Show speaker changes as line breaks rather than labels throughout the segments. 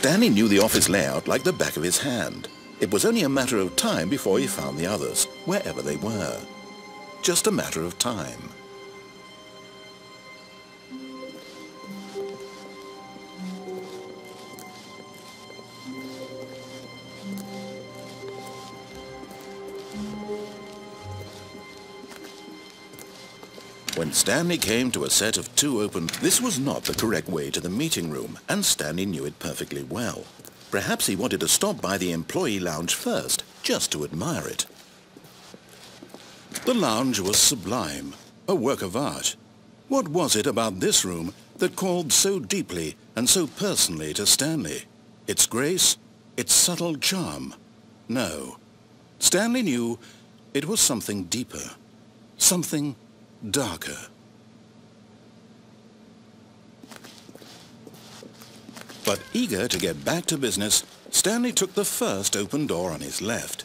Stanley knew the office layout like the back of his hand. It was only a matter of time before he found the others, wherever they were. Just a matter of time. When Stanley came to a set of 2 open, this was not the correct way to the meeting room, and Stanley knew it perfectly well. Perhaps he wanted to stop by the employee lounge first, just to admire it. The lounge was sublime, a work of art. What was it about this room that called so deeply and so personally to Stanley? Its grace? Its subtle charm? No. Stanley knew it was something deeper, something darker. But eager to get back to business, Stanley took the first open door on his left.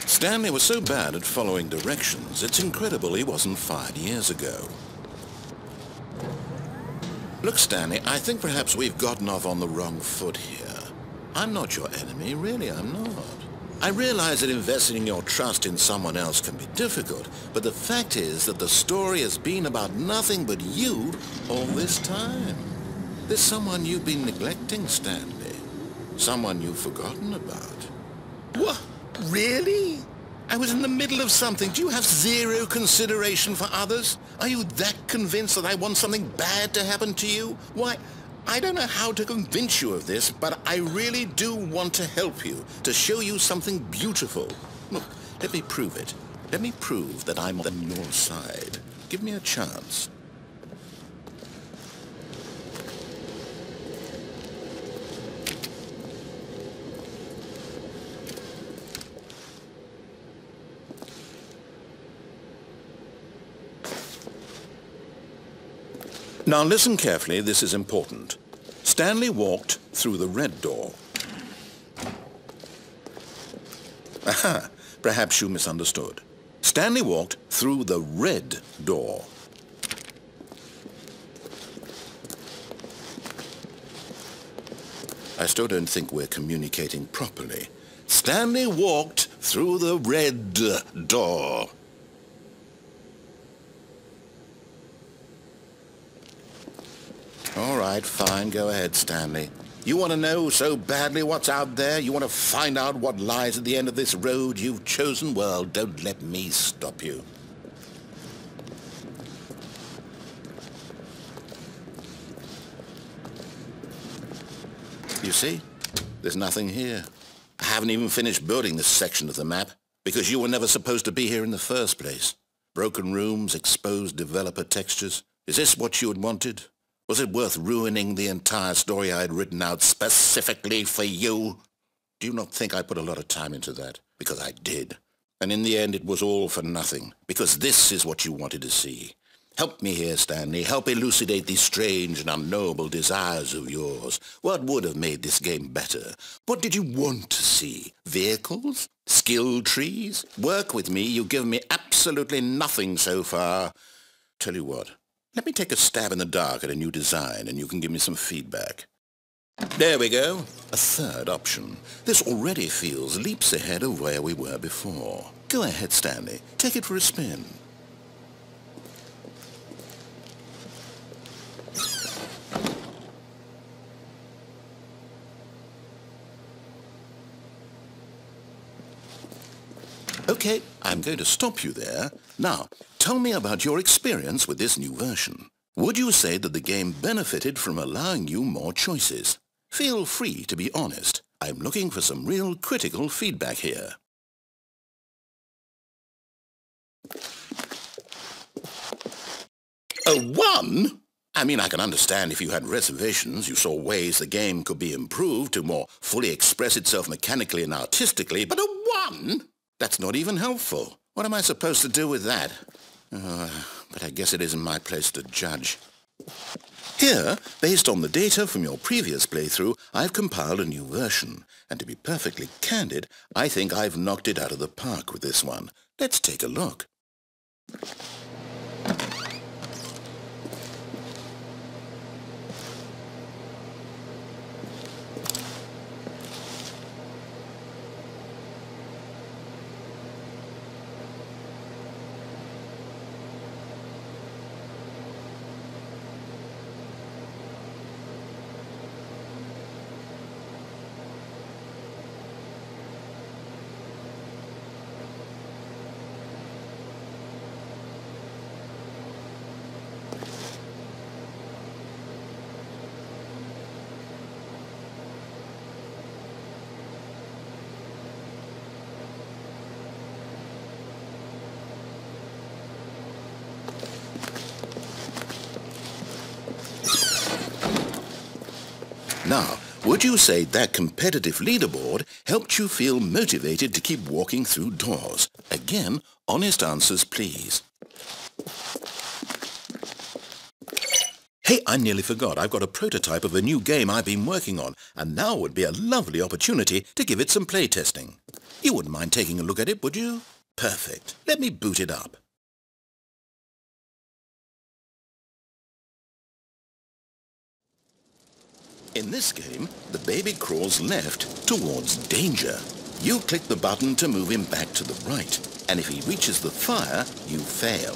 Stanley was so bad at following directions, it's incredible he wasn't fired years ago. Look, Stanley, I think perhaps we've gotten off on the wrong foot here. I'm not your enemy, really, I'm not. I realize that investing your trust in someone else can be difficult, but the fact is that the story has been about nothing but you all this time. There's someone you've been neglecting, Stanley. Someone you've forgotten about. What? Really? I was in the middle of something. Do you have zero consideration for others? Are you that convinced that I want something bad to happen to you? Why, I don't know how to convince you of this, but I really do want to help you, to show you something beautiful. Look, let me prove it. Let me prove that I'm on your side. Give me a chance. Now listen carefully, this is important. Stanley walked through the red door. Aha, perhaps you misunderstood. Stanley walked through the red door. I still don't think we're communicating properly. Stanley walked through the red door. All right, fine. Go ahead, Stanley. You want to know so badly what's out there? You want to find out what lies at the end of this road you've chosen? Well, don't let me stop you. You see? There's nothing here. I haven't even finished building this section of the map because you were never supposed to be here in the first place. Broken rooms, exposed developer textures. Is this what you had wanted? Was it worth ruining the entire story I had written out specifically for you? Do you not think I put a lot of time into that? Because I did. And in the end, it was all for nothing. Because this is what you wanted to see. Help me here, Stanley. Help elucidate these strange and unknowable desires of yours. What would have made this game better? What did you want to see? Vehicles? Skill trees? Work with me. You've given me absolutely nothing so far. Tell you what. Let me take a stab in the dark at a new design and you can give me some feedback. There we go. A third option. This already feels leaps ahead of where we were before. Go ahead, Stanley. Take it for a spin. Okay, I'm going to stop you there. Now, tell me about your experience with this new version. Would you say that the game benefited from allowing you more choices? Feel free to be honest. I'm looking for some real critical feedback here. A 1? I mean, I can understand if you had reservations, you saw ways the game could be improved to more fully express itself mechanically and artistically, but a 1? That's not even helpful. What am I supposed to do with that? But I guess it isn't my place to judge. Here, based on the data from your previous playthrough, I've compiled a new version. And to be perfectly candid, I think I've knocked it out of the park with this one. Let's take a look. Now, would you say that competitive leaderboard helped you feel motivated to keep walking through doors? Again, honest answers, please. Hey, I nearly forgot. I've got a prototype of a new game I've been working on, and now would be a lovely opportunity to give it some playtesting. You wouldn't mind taking a look at it, would you? Perfect. Let me boot it up. In this game, the baby crawls left towards danger. You click the button to move him back to the right, and if he reaches the fire, you fail.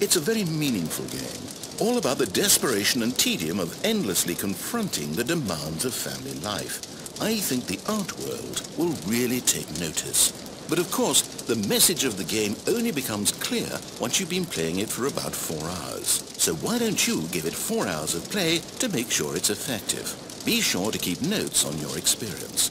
It's a very meaningful game, all about the desperation and tedium of endlessly confronting the demands of family life. I think the art world will really take notice. But of course, the message of the game only becomes clear once you've been playing it for about 4 hours. So why don't you give it 4 hours of play to make sure it's effective? Be sure to keep notes on your experience.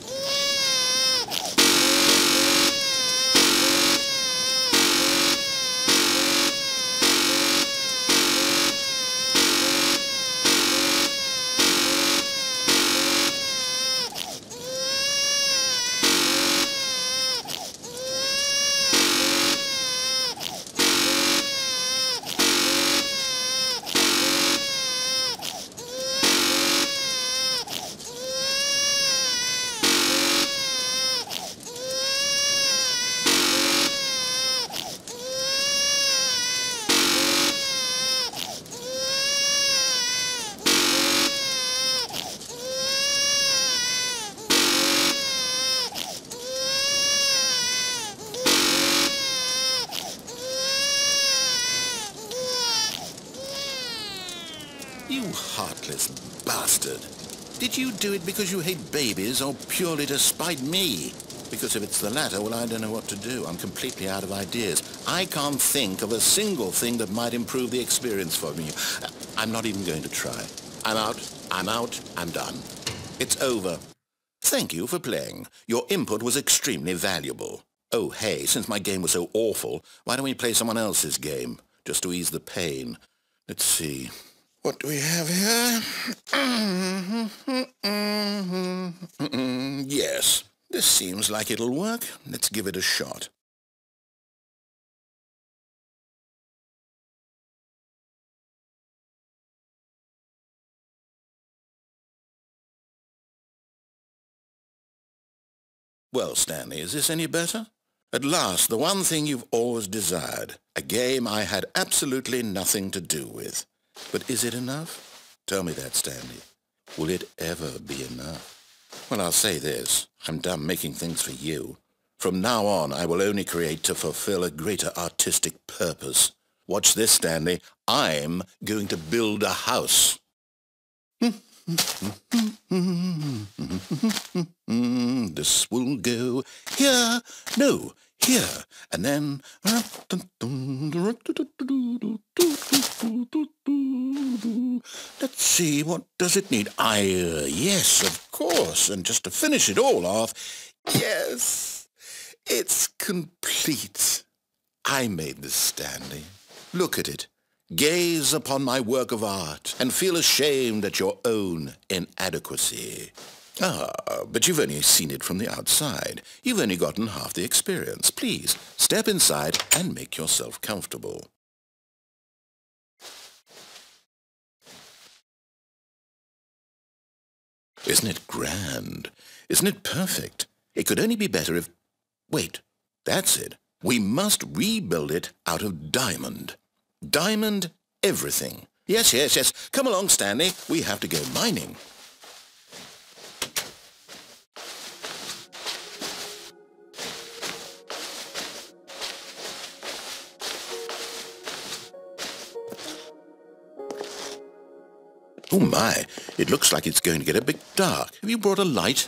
You heartless bastard. Did you do it because you hate babies or purely to spite me? Because if it's the latter, well, I don't know what to do. I'm completely out of ideas. I can't think of a single thing that might improve the experience for me. I'm not even going to try. I'm out, I'm done. It's over. Thank you for playing. Your input was extremely valuable. Oh, hey, since my game was so awful, why don't we play someone else's game, just to ease the pain? Let's see. What do we have here? Yes, this seems like it'll work. Let's give it a shot. Well, Stanley, is this any better? At last, the one thing you've always desired. A game I had absolutely nothing to do with. But is it enough? Tell me that, Stanley. Will it ever be enough? Well, I'll say this. I'm done making things for you. From now on, I will only create to fulfill a greater artistic purpose. Watch this, Stanley. I'm going to build a house. This will go here. No, here. And then... Let's see, what does it need? Yes, of course. And just to finish it all off, yes, it's complete. I made this, Stanley. Look at it. Gaze upon my work of art and feel ashamed at your own inadequacy. Ah, but you've only seen it from the outside. You've only gotten half the experience. Please, step inside and make yourself comfortable. Isn't it grand? Isn't it perfect? It could only be better if... Wait, that's it. We must rebuild it out of diamond. Diamond everything. Yes, yes, yes. Come along, Stanley. We have to go mining. Oh my, it looks like it's going to get a bit dark. Have you brought a light?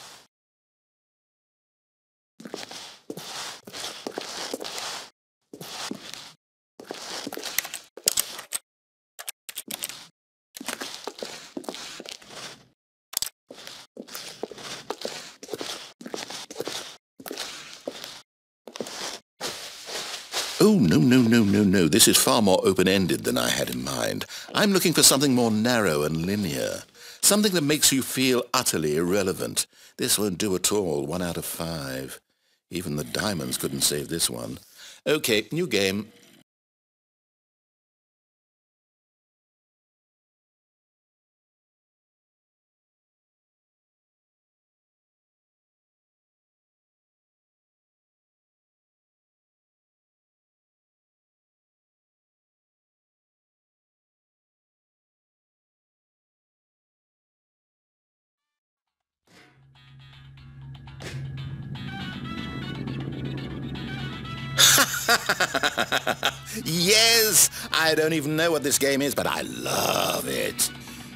Oh, no, no, no, no, no. This is far more open-ended than I had in mind. I'm looking for something more narrow and linear. Something that makes you feel utterly irrelevant. This won't do at all. 1 out of 5. Even the diamonds couldn't save this one. Okay, new game. Yes! I don't even know what this game is, but I love it.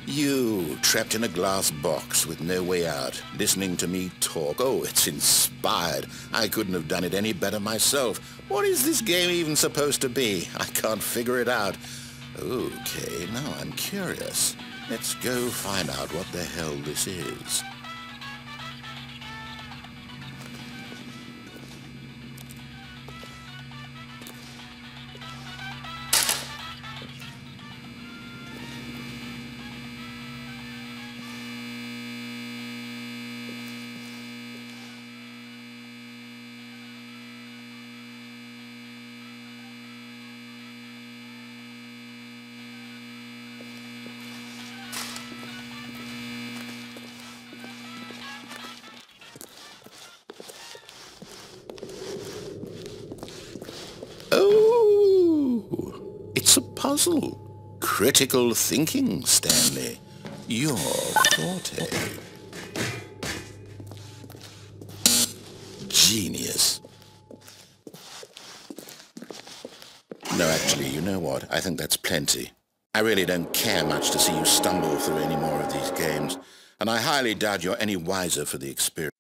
You, trapped in a glass box with no way out, listening to me talk. Oh, it's inspired. I couldn't have done it any better myself. What is this game even supposed to be? I can't figure it out. Okay, now I'm curious. Let's go find out what the hell this is. Oh, it's a puzzle. Critical thinking, Stanley. Your forte. Genius. No, actually, you know what? I think that's plenty. I really don't care much to see you stumble through any more of these games, and I highly doubt you're any wiser for the experience.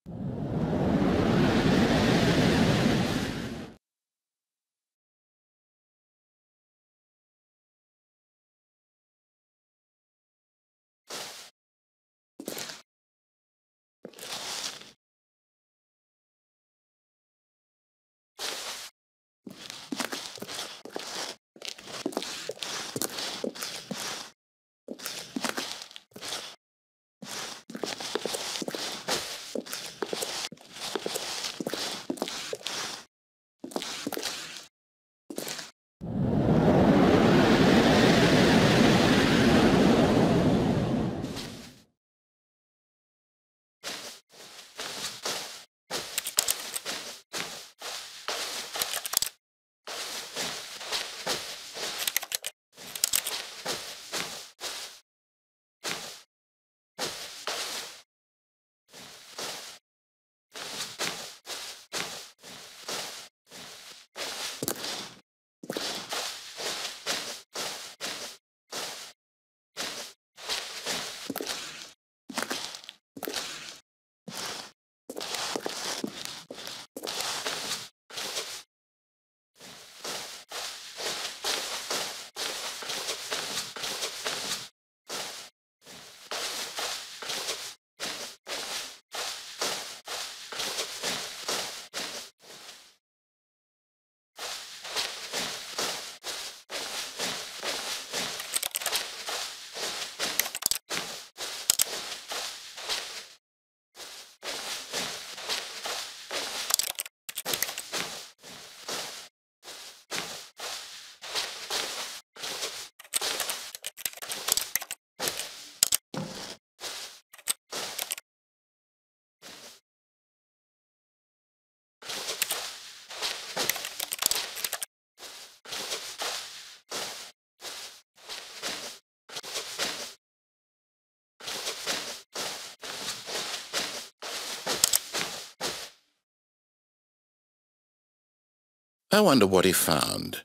I wonder what he found.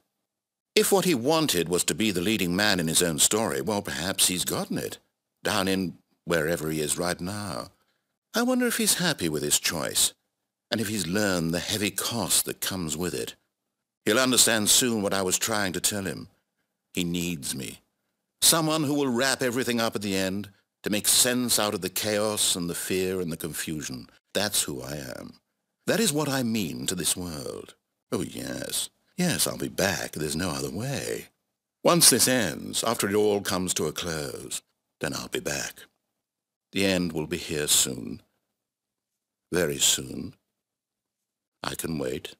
If what he wanted was to be the leading man in his own story, well, perhaps he's gotten it, down in wherever he is right now. I wonder if he's happy with his choice, and if he's learned the heavy cost that comes with it. He'll understand soon what I was trying to tell him. He needs me. Someone who will wrap everything up at the end to make sense out of the chaos and the fear and the confusion. That's who I am. That is what I mean to this world. Oh, yes. Yes, I'll be back. There's no other way. Once this ends, after it all comes to a close, then I'll be back. The end will be here soon. Very soon. I can wait.